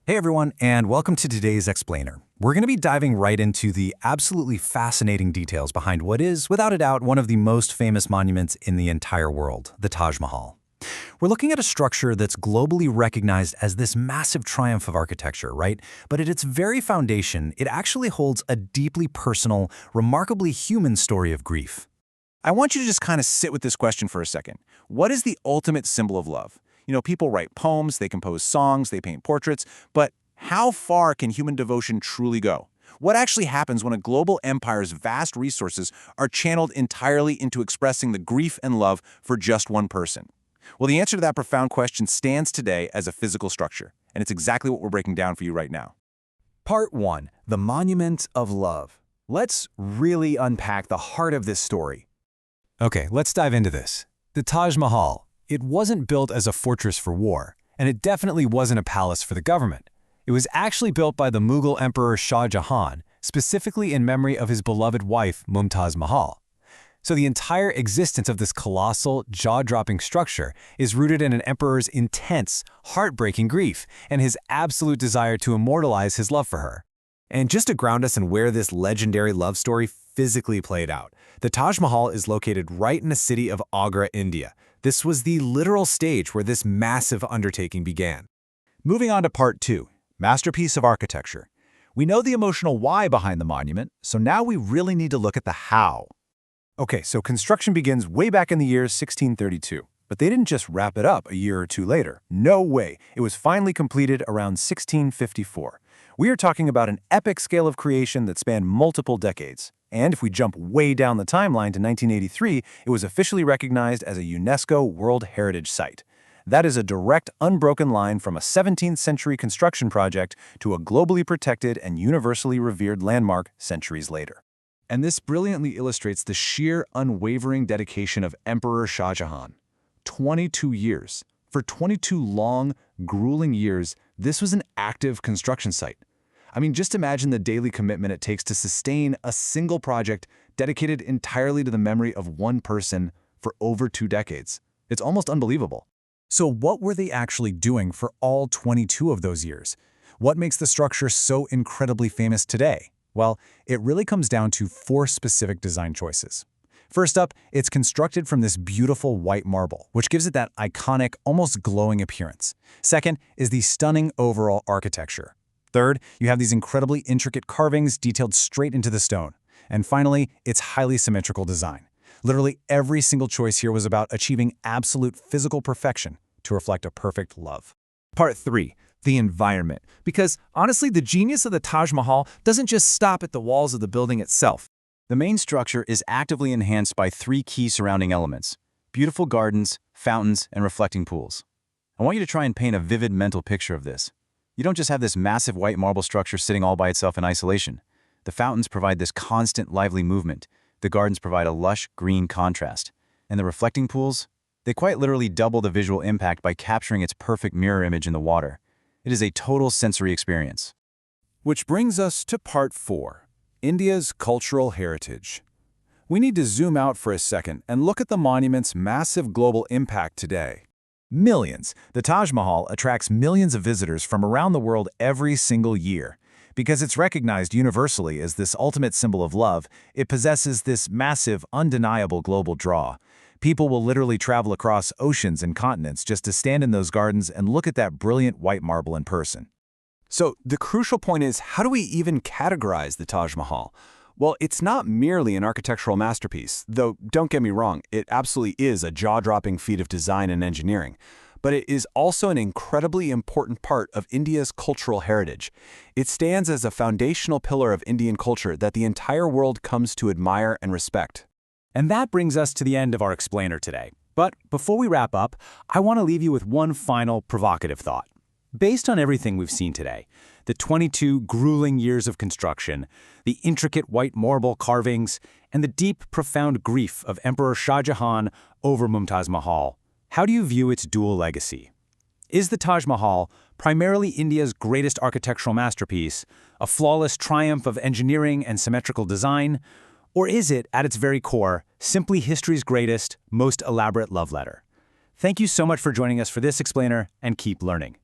Hey everyone, and welcome to today's Explainer. We're going to be diving right into the absolutely fascinating details behind what is, without a doubt, one of the most famous monuments in the entire world, the Taj Mahal. We're looking at a structure that's globally recognized as this massive triumph of architecture, right? But at its very foundation, it actually holds a deeply personal, remarkably human story of grief. I want you to just kind of sit with this question for a second. What is the ultimate symbol of love? People write poems, they compose songs, they paint portraits, but how far can human devotion truly go? What actually happens when a global empire's vast resources are channeled entirely into expressing the grief and love for just one person? Well, the answer to that profound question stands today as a physical structure, and it's exactly what we're breaking down for you right now. Part 1. The Monument of Love. Let's really unpack the heart of this story. Okay, let's dive into this. The Taj Mahal. It wasn't built as a fortress for war, and it definitely wasn't a palace for the government. It was actually built by the Mughal Emperor Shah Jahan, specifically in memory of his beloved wife, Mumtaz Mahal. So the entire existence of this colossal, jaw-dropping structure is rooted in an emperor's intense, heartbreaking grief and his absolute desire to immortalize his love for her. And just to ground us in where this legendary love story physically played out, the Taj Mahal is located right in the city of Agra, India. This was the literal stage where this massive undertaking began. Moving on to Part 2, Masterpiece of Architecture. We know the emotional why behind the monument, so now we really need to look at the how. Okay, so construction begins way back in the year 1632. But they didn't just wrap it up a year or two later. No way. It was finally completed around 1654. We are talking about an epic scale of creation that spanned multiple decades. And if we jump way down the timeline to 1983, it was officially recognized as a UNESCO World Heritage Site. That is a direct, unbroken line from a 17th century construction project to a globally protected and universally revered landmark centuries later. And this brilliantly illustrates the sheer, unwavering dedication of Emperor Shah Jahan. 22 years. For 22 long, grueling years, this was an active construction site. I mean, just imagine the daily commitment it takes to sustain a single project dedicated entirely to the memory of one person for over 2 decades. It's almost unbelievable. So what were they actually doing for all 22 of those years? What makes the structure so incredibly famous today? Well, it really comes down to 4 specific design choices. First up, it's constructed from this beautiful white marble, which gives it that iconic, almost glowing appearance. Second is the stunning overall architecture. Third, you have these incredibly intricate carvings detailed straight into the stone. And finally, its highly symmetrical design. Literally every single choice here was about achieving absolute physical perfection to reflect a perfect love. Part 3. The environment. Because honestly, the genius of the Taj Mahal doesn't just stop at the walls of the building itself. The main structure is actively enhanced by 3 key surrounding elements: beautiful gardens, fountains, and reflecting pools. I want you to try and paint a vivid mental picture of this. You don't just have this massive white marble structure sitting all by itself in isolation. The fountains provide this constant, lively movement. The gardens provide a lush, green contrast. And the reflecting pools? They quite literally double the visual impact by capturing its perfect mirror image in the water. It is a total sensory experience. Which brings us to Part 4, India's cultural heritage. We need to zoom out for a second and look at the monument's massive global impact today. Millions. The Taj Mahal attracts millions of visitors from around the world every single year. Because it's recognized universally as this ultimate symbol of love, it possesses this massive, undeniable global draw. People will literally travel across oceans and continents just to stand in those gardens and look at that brilliant white marble in person. So the crucial point is, how do we even categorize the Taj Mahal? Well, it's not merely an architectural masterpiece, though don't get me wrong, it absolutely is a jaw-dropping feat of design and engineering. But it is also an incredibly important part of India's cultural heritage. It stands as a foundational pillar of Indian culture that the entire world comes to admire and respect. And that brings us to the end of our explainer today. But before we wrap up, I want to leave you with one final provocative thought. Based on everything we've seen today, the 22 grueling years of construction, the intricate white marble carvings, and the deep, profound grief of Emperor Shah Jahan over Mumtaz Mahal, how do you view its dual legacy? Is the Taj Mahal primarily India's greatest architectural masterpiece, a flawless triumph of engineering and symmetrical design, or is it, at its very core, simply history's greatest, most elaborate love letter? Thank you so much for joining us for this explainer, and keep learning.